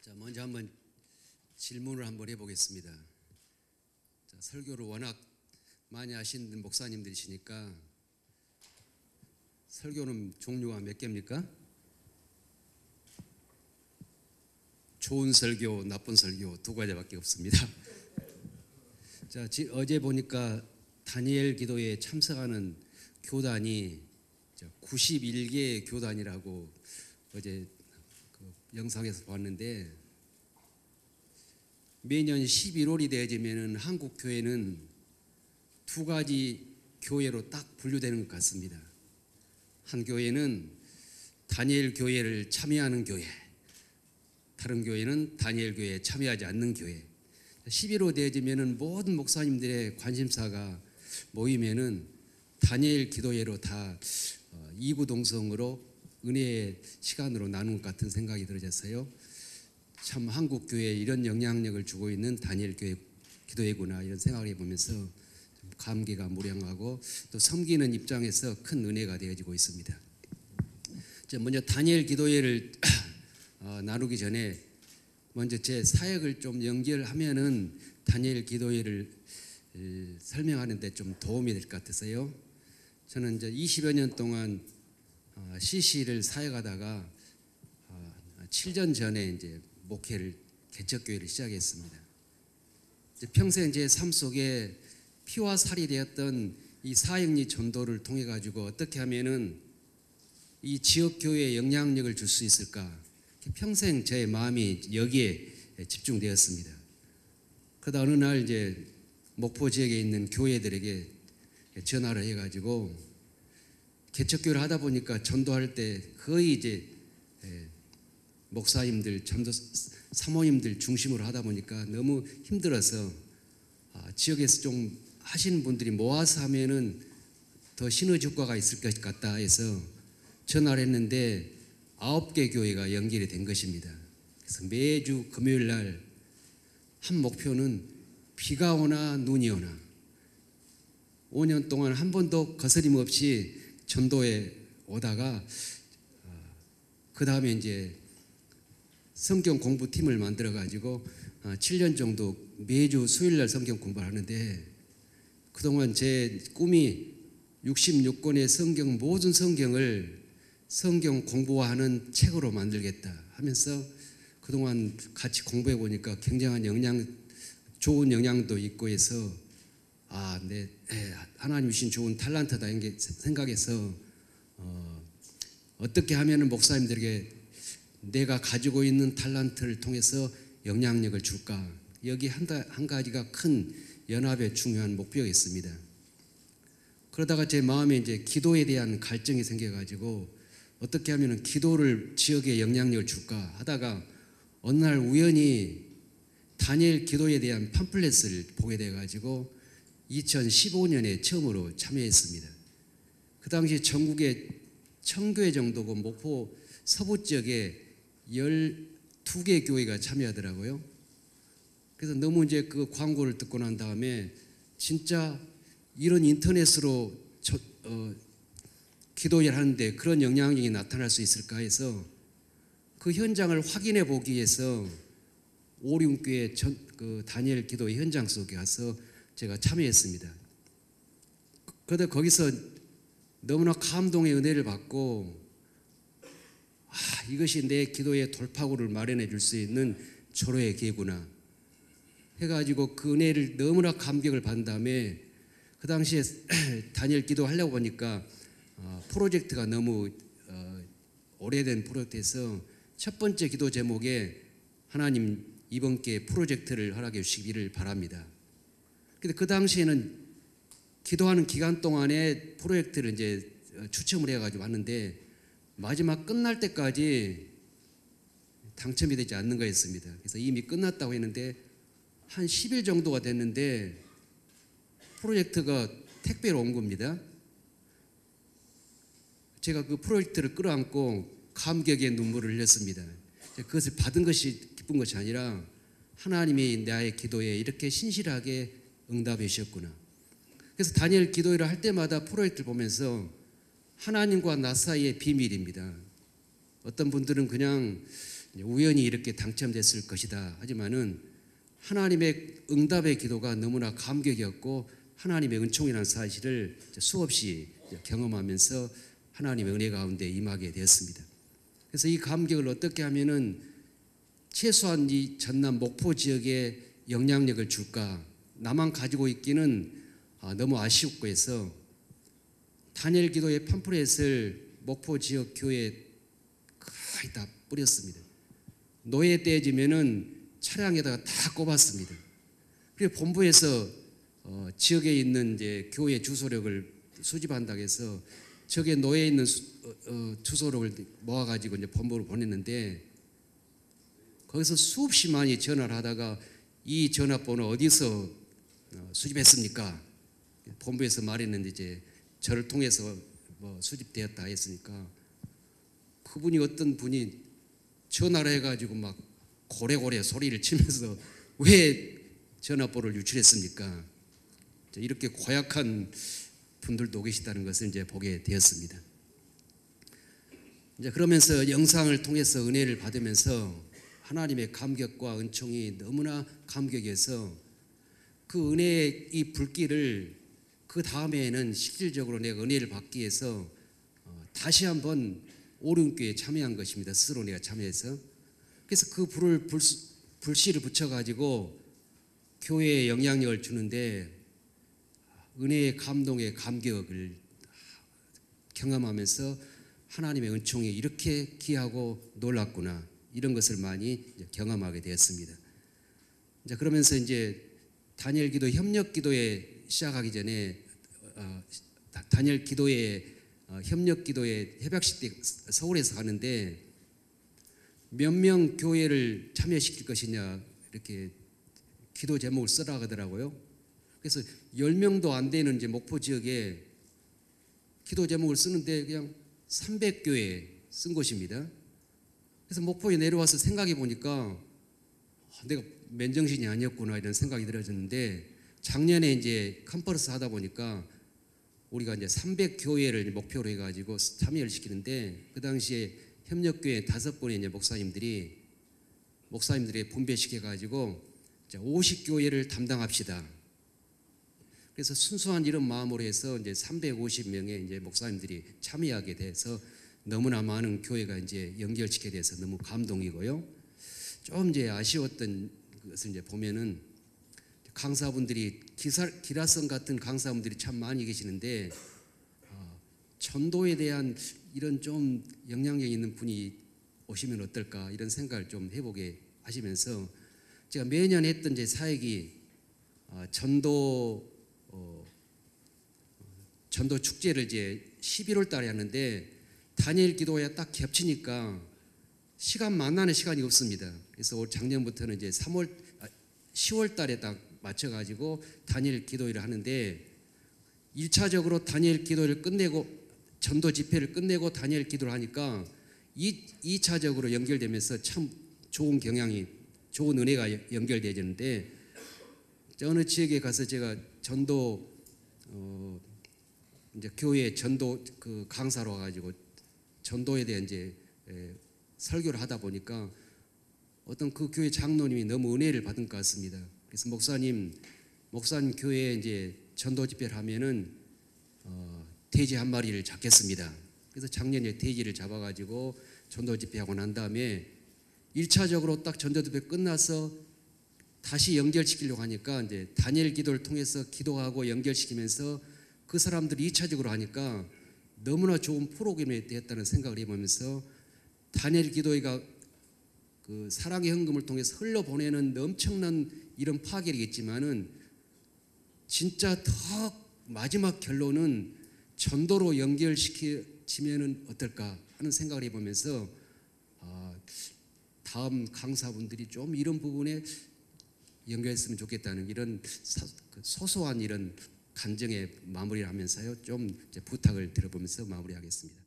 자, 먼저 한번 질문을 한번 해보겠습니다. 자, 설교를 워낙 많이 하시는 목사님들이시니까 설교는 종류가 몇 개입니까? 좋은 설교, 나쁜 설교 두 가지밖에 없습니다. 자, 어제 보니까 다니엘 기도에 참석하는 교단이 91개의 교단이라고 어제 그 영상에서 봤는데, 매년 11월이 되어지면은 한국 교회는 두 가지 교회로 딱 분류되는 것 같습니다. 한 교회는 다니엘 교회를 참여하는 교회, 다른 교회는 다니엘 교회에 참여하지 않는 교회. 11월 되어지면은 모든 목사님들의 관심사가 모이면은 다니엘 기도회로 다 이구동성으로 은혜의 시간으로 나눈 것 같은 생각이 들어졌어요. 참 한국 교회에 이런 영향력을 주고 있는 다니엘 교회 기도회구나, 이런 생각을 해보면서 감개가 무량하고 또 섬기는 입장에서 큰 은혜가 되어지고 있습니다. 먼저 다니엘 기도회를 나누기 전에 먼저 제 사역을 좀 연결하면은 다니엘 기도회를 설명하는 데 좀 도움이 될 것 같아서요. 저는 이제 20여 년 동안 CC를 사역하다가 7년 전에 이제 목회를, 개척교회를 시작했습니다. 평생 제 삶 속에 피와 살이 되었던 이 사역리 전도를 통해 가지고 어떻게 하면은 이 지역 교회에 영향력을 줄 수 있을까, 평생 제 마음이 여기에 집중되었습니다. 그러다 어느 날 이제 목포 지역에 있는 교회들에게 전화를 해가지고, 개척교회를 하다 보니까 전도할 때 거의 이제 목사님들, 전도 사모님들 중심으로 하다 보니까 너무 힘들어서 지역에서 좀 하시는 분들이 모아서 하면은 더 시너지 효과가 있을 것 같다 해서 전화를 했는데 9개 교회가 연결이 된 것입니다. 그래서 매주 금요일 날 한 목표는 비가 오나 눈이 오나 5년 동안 한 번도 거스림 없이 전도에 오다가, 그 다음에 이제 성경 공부팀을 만들어 가지고 7년 정도 매주 수요일 날 성경 공부를 하는데, 그동안 제 꿈이 66권의 성경, 모든 성경을 성경 공부하는 책으로 만들겠다 하면서 그동안 같이 공부해 보니까 굉장한 좋은 영향도 있고 해서 하나님 주신 좋은 탤런트다 이렇게 생각해서 어떻게 하면 목사님들에게 내가 가지고 있는 탤런트를 통해서 영향력을 줄까, 여기 한 가지가 큰 연합의 중요한 목표였습니다. 그러다가 제 마음에 이제 기도에 대한 갈증이 생겨가지고 어떻게 하면 기도를 지역에 영향력을 줄까 하다가 어느 날 우연히 다니엘 기도에 대한 팜플렛을 보게 돼가지고 2015년에 처음으로 참여했습니다. 그 당시 전국에 1000교회 정도고 목포 서부 지역에 12개 교회가 참여하더라고요. 그래서 너무 이제 그 광고를 듣고 난 다음에 진짜 이런 인터넷으로 기도를 하는데 그런 영향력이 나타날 수 있을까 해서 그 현장을 확인해 보기 위해서 오륜교회 그 다니엘 기도의 현장 속에 가서 제가 참여했습니다. 그런데 거기서 너무나 감동의 은혜를 받고, 이것이 내 기도의 돌파구를 마련해 줄 수 있는 절호의 기회구나 해가지고 그 은혜를 너무나 감격을 받은 다음에, 그 당시에 다니엘 기도하려고 보니까 프로젝트가 너무 오래된 프로젝트에서 첫 번째 기도 제목에 하나님 이번 기회에 프로젝트를 허락해 주시기를 바랍니다. 근데 그 당시에는 기도하는 기간 동안에 프로젝트를 이제 추첨을 해가지고 왔는데 마지막 끝날 때까지 당첨이 되지 않는 거였습니다. 그래서 이미 끝났다고 했는데 한 10일 정도가 됐는데 프로젝트가 택배로 온 겁니다. 제가 그 프로젝트를 끌어안고 감격의 눈물을 흘렸습니다. 그것을 받은 것이 기쁜 것이 아니라 하나님이 나의 기도에 이렇게 신실하게 응답해 주셨구나. 그래서 다니엘 기도회를 할 때마다 프로젝트를 보면서 하나님과 나 사이의 비밀입니다. 어떤 분들은 그냥 우연히 이렇게 당첨됐을 것이다. 하지만은 하나님의 응답의 기도가 너무나 감격이었고 하나님의 은총이라는 사실을 수없이 경험하면서 하나님의 은혜 가운데 임하게 되었습니다. 그래서 이 감격을 어떻게 하면은 최소한 이 전남 목포 지역에 영향력을 줄까? 나만 가지고 있기는 너무 아쉬웠고 해서 다니엘 기도의 팜플렛을 목포 지역 교회에 거의 다 뿌렸습니다. 노예 떼지면은 차량에다가 다 꼽았습니다. 그리고 본부에서 지역에 있는 이제 교회 주소력을 수집한다고 해서 저게 노예 있는 주소력을 모아가지고 이제 본부로 보냈는데 거기서 수없이 많이 전화를 하다가 이 전화번호 어디서 수집했습니까? 본부에서 말했는데 이제 저를 통해서 수집되었다 했으니까 그분이 어떤 분이 전화를 해가지고 막 고래고래 소리를 치면서 왜 전화번호를 유출했습니까? 이렇게 고약한 분들도 계시다는 것을 이제 보게 되었습니다. 이제 그러면서 영상을 통해서 은혜를 받으면서 하나님의 감격과 은총이 너무나 감격해서 그 은혜의 이 불길을 그 다음에는 실질적으로 내가 은혜를 받기 위해서 다시 한번 오륜교회에 참여한 것입니다. 스스로 내가 참여해서. 그래서 그 불씨를 붙여가지고 교회에 영향력을 주는데 은혜의 감동의 감격을 경험하면서 하나님의 은총이 이렇게 귀하고 놀랍구나 이런 것을 많이 경험하게 되었습니다. 이제 그러면서 이제 다니엘 기도 협력 기도에 시작하기 전에 다니엘 기도에 협력 기도에 협약식 때 서울에서 하는데 몇 명 교회를 참여시킬 것이냐 이렇게 기도 제목을 쓰라고 하더라고요. 그래서 10명도 안 되는 이제 목포 지역에 기도 제목을 쓰는데 그냥 300교회 쓴 것입니다. 그래서 목포에 내려와서 생각해 보니까 내가 맨정신이 아니었구나 이런 생각이 들어졌는데 작년에 이제 컨퍼런스 하다 보니까 우리가 이제 300교회를 목표로 해가지고 참여를 시키는데 그 당시에 협력교회 5분의 이제 목사님들이 분배시켜가지고 50교회를 담당합시다. 그래서 순수한 이런 마음으로 해서 이제 350명의 이제 목사님들이 참여하게 돼서 너무나 많은 교회가 이제 연결시키게 돼서 너무 감동이고요. 좀 이제 아쉬웠던 것을 이제 보면은 강사분들이 기라성 같은 강사분들이 참 많이 계시는데 전도에 대한 이런 좀 영향력 있는 분이 오시면 어떨까 이런 생각을 좀 해보게 하시면서 제가 매년 했던 제 사역이 전도 축제를 이제 11월 달에 하는데 다니엘 기도에 딱 겹치니까 만나는 시간이 없습니다. 그래서 작년부터는 이제 10월 달에 딱 맞춰가지고 다니엘 기도회를 하는데 1차적으로 다니엘 기도회를 끝내고 전도 집회를 끝내고 다니엘 기도를 하니까 2차적으로 연결되면서 참 좋은 은혜가 연결되는데 어느 지역에 가서 제가 전도 이제 교회 전도 그 강사로 와가지고 전도에 대한 이제 설교를 하다 보니까 어떤 그 교회 장로님이 너무 은혜를 받은 것 같습니다. 그래서 목사님 교회에 이제 전도 집회를 하면은 돼지 한 마리를 잡겠습니다. 그래서 작년에 돼지를 잡아가지고 전도 집회하고 난 다음에 1차적으로 딱 전도 집회 끝나서 다시 연결시키려고 하니까 이제 다니엘 기도를 통해서 기도하고 연결시키면서 그 사람들이 2차적으로 하니까 너무나 좋은 프로그램이 되었다는 생각을 해보면서 다니엘 기도회가 그 사랑의 헌금을 통해서 흘러보내는 엄청난 이런 파괴이겠지만은 진짜 더 마지막 결론은 전도로 연결시키면은 어떨까 하는 생각을 해보면서 다음 강사분들이 좀 이런 부분에 연결했으면 좋겠다는 이런 소소한 이런 간증의 마무리를 하면서요 좀 부탁을 드려보면서 마무리하겠습니다.